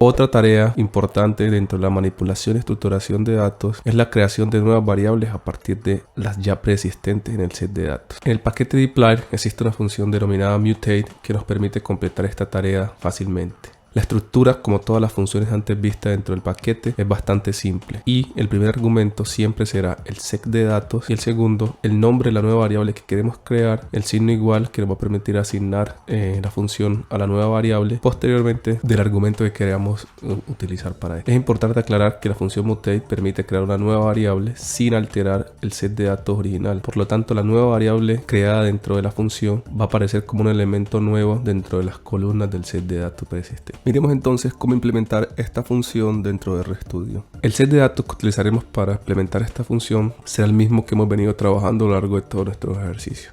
Otra tarea importante dentro de la manipulación y estructuración de datos es la creación de nuevas variables a partir de las ya preexistentes en el set de datos. En el paquete dplyr existe una función denominada mutate que nos permite completar esta tarea fácilmente. La estructura, como todas las funciones antes vistas dentro del paquete, es bastante simple y el primer argumento siempre será el set de datos y el segundo el nombre de la nueva variable que queremos crear, el signo igual que nos va a permitir asignar la función a la nueva variable posteriormente del argumento que queramos utilizar para esto. Es importante aclarar que la función mutate permite crear una nueva variable sin alterar el set de datos original. Por lo tanto, la nueva variable creada dentro de la función va a aparecer como un elemento nuevo dentro de las columnas del set de datos preexistente. Miremos entonces cómo implementar esta función dentro de RStudio. El set de datos que utilizaremos para implementar esta función será el mismo que hemos venido trabajando a lo largo de todos nuestros ejercicios,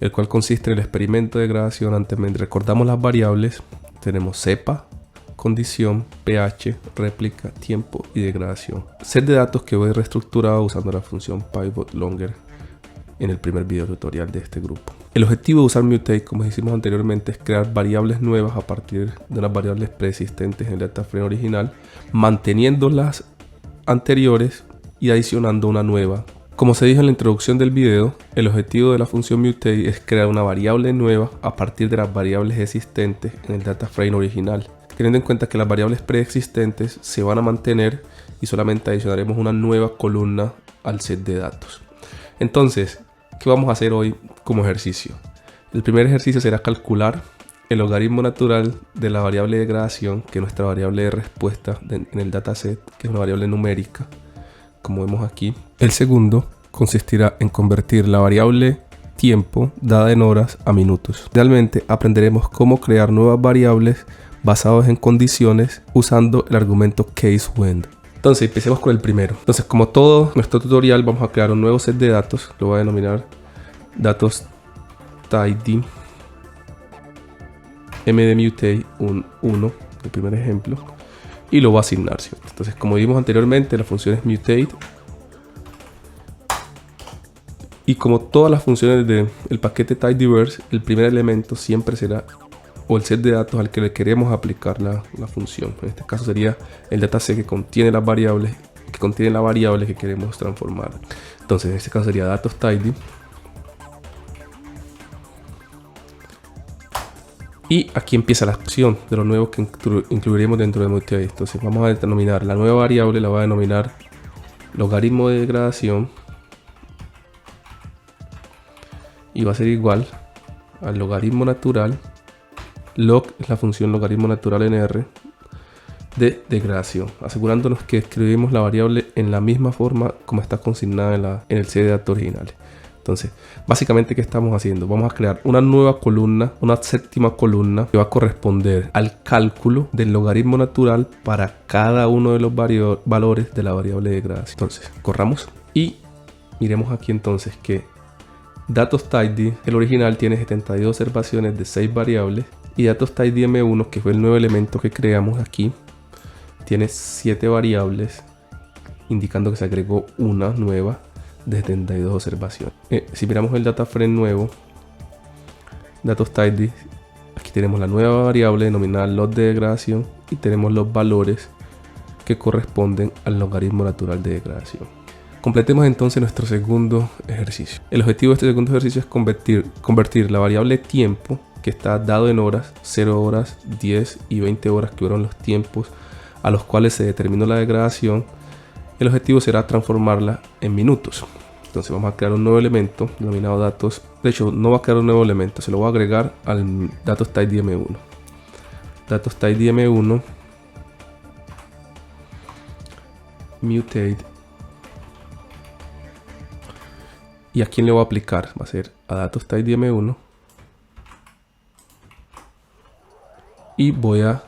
el cual consiste en el experimento de gradación. Antes recordamos las variables, tenemos cepa, condición, pH, réplica, tiempo y degradación. Set de datos que voy reestructurado usando la función pivotLonger en el primer video tutorial de este grupo. El objetivo de usar mutate, como hicimos anteriormente, es crear variables nuevas a partir de las variables preexistentes en el data frame original, manteniendo las anteriores y adicionando una nueva. Como se dijo en la introducción del video, el objetivo de la función mutate es crear una variable nueva a partir de las variables existentes en el data frame original, teniendo en cuenta que las variables preexistentes se van a mantener y solamente adicionaremos una nueva columna al set de datos. Entonces, ¿qué vamos a hacer hoy como ejercicio? El primer ejercicio será calcular el logaritmo natural de la variable de gradación, que es nuestra variable de respuesta en el dataset, que es una variable numérica, como vemos aquí. El segundo consistirá en convertir la variable tiempo dada en horas a minutos. Finalmente, aprenderemos cómo crear nuevas variables basadas en condiciones usando el argumento caseWhen. Entonces, empecemos con el primero. Entonces, como todo nuestro tutorial, vamos a crear un nuevo set de datos. Lo voy a denominar datos tidy mdmutate 1, el primer ejemplo, y lo voy a asignar, ¿cierto? Entonces, como vimos anteriormente, la función es mutate, y como todas las funciones del paquete tidyverse, el primer elemento siempre será o el set de datos al que le queremos aplicar la función. En este caso sería el dataset que contiene las variables, que contiene la variable que queremos transformar. Entonces, en este caso sería datos tidy. Y aquí empieza la acción de lo nuevo que incluiremos dentro de mutate. Entonces vamos a denominar la nueva variable, la voy a denominar logaritmo de degradación, y va a ser igual al logaritmo natural. Log es la función logaritmo natural en R de degradación, asegurándonos que escribimos la variable en la misma forma como está consignada en el set de datos originales. Entonces, básicamente, ¿qué estamos haciendo? Vamos a crear una nueva columna, una séptima columna que va a corresponder al cálculo del logaritmo natural para cada uno de los valores de la variable de degradación. Entonces, corramos y miremos aquí entonces que datos tidy, el original, tiene 72 observaciones de 6 variables, y datos tidy m1, que fue el nuevo elemento que creamos aquí, tiene 7 variables, indicando que se agregó una nueva de 72 observaciones. Si miramos el data frame nuevo, datos tidy, aquí tenemos la nueva variable denominada log de degradación y tenemos los valores que corresponden al logaritmo natural de degradación. Completemos entonces nuestro segundo ejercicio. El objetivo de este segundo ejercicio es convertir la variable tiempo, que está dado en horas, 0 horas, 10 y 20 horas, que fueron los tiempos a los cuales se determinó la degradación. El objetivo será transformarla en minutos. Entonces vamos a crear un nuevo elemento denominado datos. De hecho, no va a crear un nuevo elemento, se lo voy a agregar al datos tidy m1. Datos tidy m1 mutate. ¿Y a quién le voy a aplicar? Va a ser a datos tidy m1. Y voy a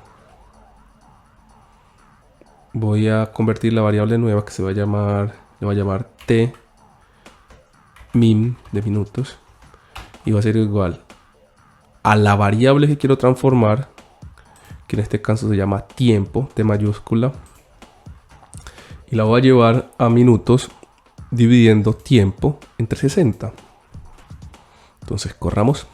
convertir la variable nueva, que le voy a llamar t min de minutos, y va a ser igual a la variable que quiero transformar, que en este caso se llama tiempo, t mayúscula, y la voy a llevar a minutos dividiendo tiempo entre 60. Entonces corramos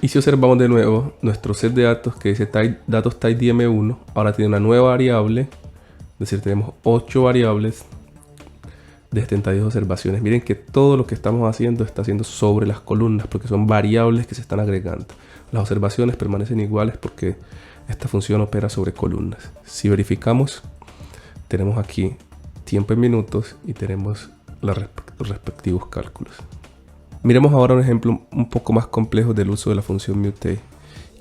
Y si observamos de nuevo nuestro set de datos que dice datos type DM1, ahora tiene una nueva variable, es decir, tenemos 8 variables de 72 observaciones. Miren que todo lo que estamos haciendo está haciendo sobre las columnas porque son variables que se están agregando. Las observaciones permanecen iguales porque esta función opera sobre columnas. Si verificamos, tenemos aquí tiempo en minutos y tenemos los respectivos cálculos. Miremos ahora un ejemplo un poco más complejo del uso de la función mutate,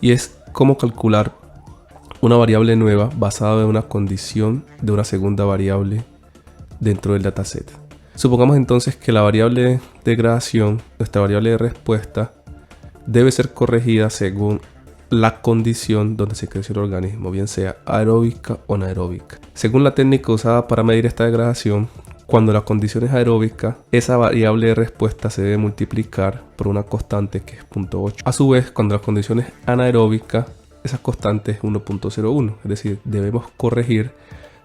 y es cómo calcular una variable nueva basada en una condición de una segunda variable dentro del dataset. Supongamos entonces que la variable de degradación, nuestra variable de respuesta, debe ser corregida según la condición donde se creció el organismo, bien sea aeróbica o anaeróbica. Según la técnica usada para medir esta degradación, cuando la condición es aeróbica, esa variable de respuesta se debe multiplicar por una constante que es 0.8. A su vez, cuando la condición es anaeróbica, esa constante es 1.01, es decir, debemos corregir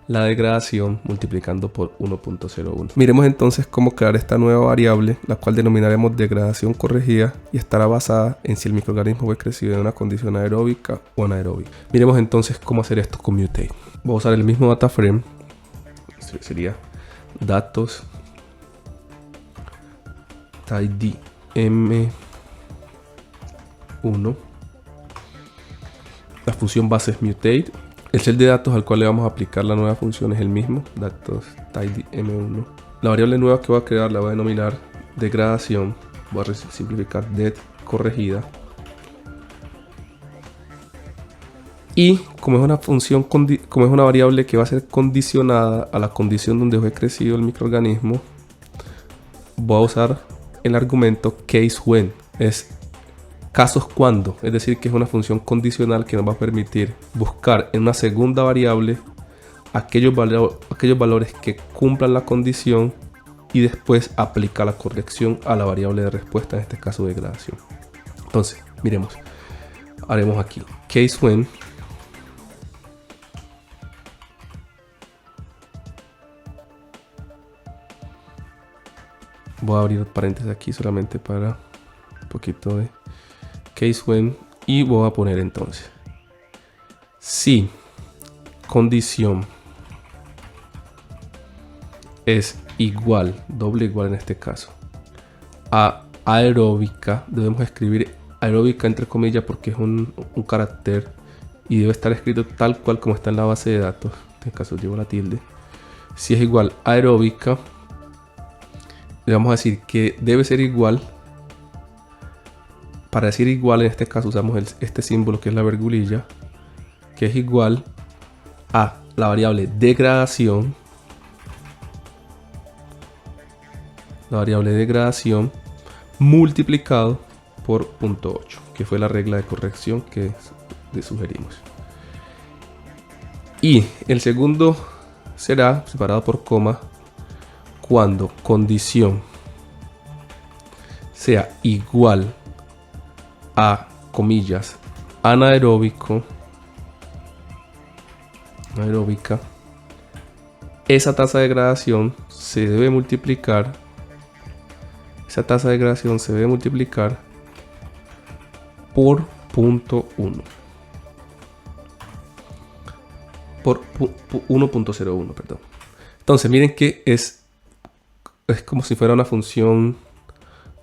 la degradación multiplicando por 1.01. Miremos entonces cómo crear esta nueva variable, la cual denominaremos degradación corregida, y estará basada en si el microorganismo fue crecido en una condición aeróbica o anaeróbica. Miremos entonces cómo hacer esto con mutate. Voy a usar el mismo data frame, sería datos type DM1. La función base es mutate. El set de datos al cual le vamos a aplicar la nueva función es el mismo, datos type DM1. La variable nueva que voy a crear la voy a denominar degradación. Voy a simplificar det corregida. Y como es una función, como es una variable que va a ser condicionada a la condición donde fue crecido el microorganismo, voy a usar el argumento case when, es casos cuando, es decir, que es una función condicional que nos va a permitir buscar en una segunda variable aquellos valores que cumplan la condición y después aplicar la corrección a la variable de respuesta, en este caso degradación. Entonces, miremos, haremos aquí case when. Voy a abrir paréntesis aquí solamente para un poquito de case when, y voy a poner entonces si condición es igual, doble igual en este caso, a aeróbica. Debemos escribir aeróbica entre comillas porque es un carácter y debe estar escrito tal cual como está en la base de datos. En este caso llevo la tilde. Si es igual a aeróbica, le vamos a decir que debe ser igual. Para decir igual, en este caso usamos este símbolo que es la virgulilla, que es igual a la variable degradación, multiplicado por 0.8, que fue la regla de corrección que sugerimos. Y el segundo será separado por coma cuando condición sea igual a, comillas, anaeróbica, esa tasa de degradación se debe multiplicar, por 0.1. Por 1.01, perdón. Entonces miren que es como si fuera una función.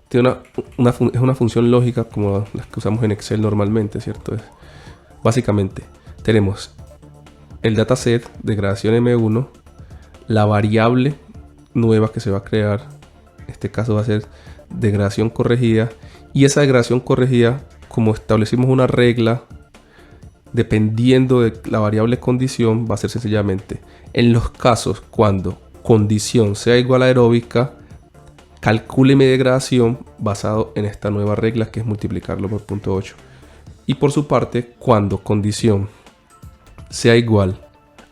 Tiene es una función lógica como las que usamos en Excel normalmente, ¿cierto? Básicamente tenemos el dataset degradación M1, la variable nueva que se va a crear, en este caso va a ser degradación corregida, y esa degradación corregida, como establecimos una regla, dependiendo de la variable condición, va a ser sencillamente en los casos cuando condición sea igual a aeróbica, calcule mi degradación basado en esta nueva regla que es multiplicarlo por 0.8. Y por su parte, cuando condición sea igual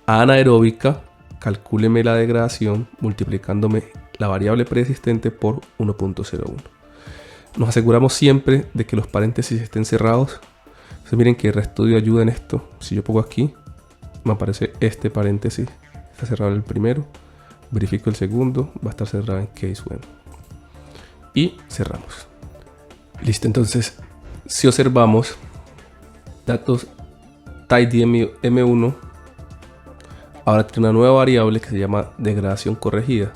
a anaeróbica, calcúleme la degradación multiplicándome la variable preexistente por 1.01. Nos aseguramos siempre de que los paréntesis estén cerrados. Entonces miren que RStudio ayuda en esto. Si yo pongo aquí, me aparece este paréntesis, está cerrado el primero, verifico el segundo, va a estar cerrado en case when. Y cerramos. Listo, entonces Si observamos datos tidy M1, ahora tiene una nueva variable que se llama degradación corregida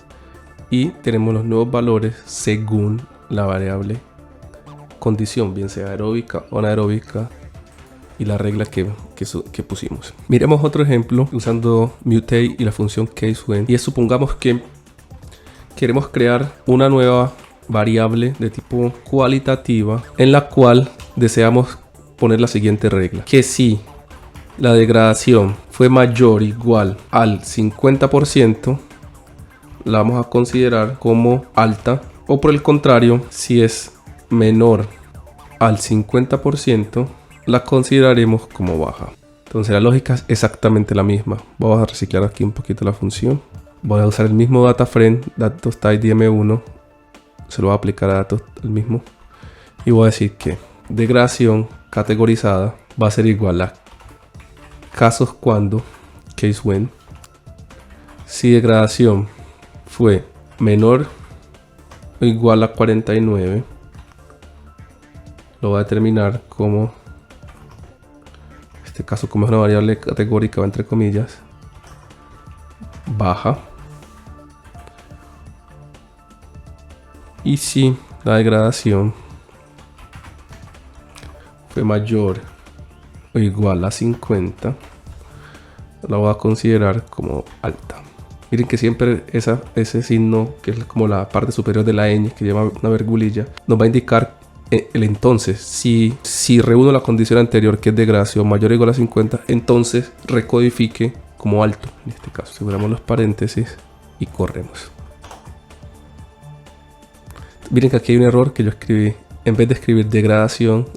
y tenemos los nuevos valores según la variable condición, bien sea aeróbica o anaeróbica, y la regla que pusimos. Miremos otro ejemplo usando mutate y la función case_when, y es, supongamos que queremos crear una nueva variable de tipo cualitativa en la cual deseamos poner la siguiente regla: que si la degradación fue mayor o igual al 50%, la vamos a considerar como alta, o por el contrario, si es menor al 50%, la consideraremos como baja. Entonces la lógica es exactamente la misma. Vamos a reciclar aquí un poquito la función. Voy a usar el mismo data frame, datos tidy M1, se lo voy a aplicar a datos el mismo, y voy a decir que degradación categorizada va a ser igual a casos cuando, case_when, si degradación fue menor o igual a 49, lo voy a determinar como, en este caso como es una variable categórica, entre comillas, baja. Y si la degradación fue mayor o igual a 50, la voy a considerar como alta. Miren que siempre ese signo, que es como la parte superior de la ñ, que lleva una virgulilla, nos va a indicar el entonces. Si reúno la condición anterior, que es degradación mayor o igual a 50, entonces recodifique como alto. En este caso, aseguramos los paréntesis y corremos. Miren que aquí hay un error que yo escribí. En vez de escribir degradación,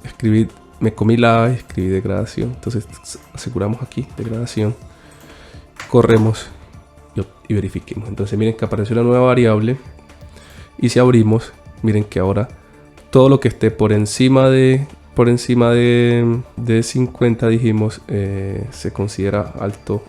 me comí la A y escribí degradación. Entonces aseguramos aquí degradación, corremos y verifiquemos. Entonces miren que apareció una nueva variable, y si abrimos, miren que ahora todo lo que esté por encima de 50, dijimos, se considera alto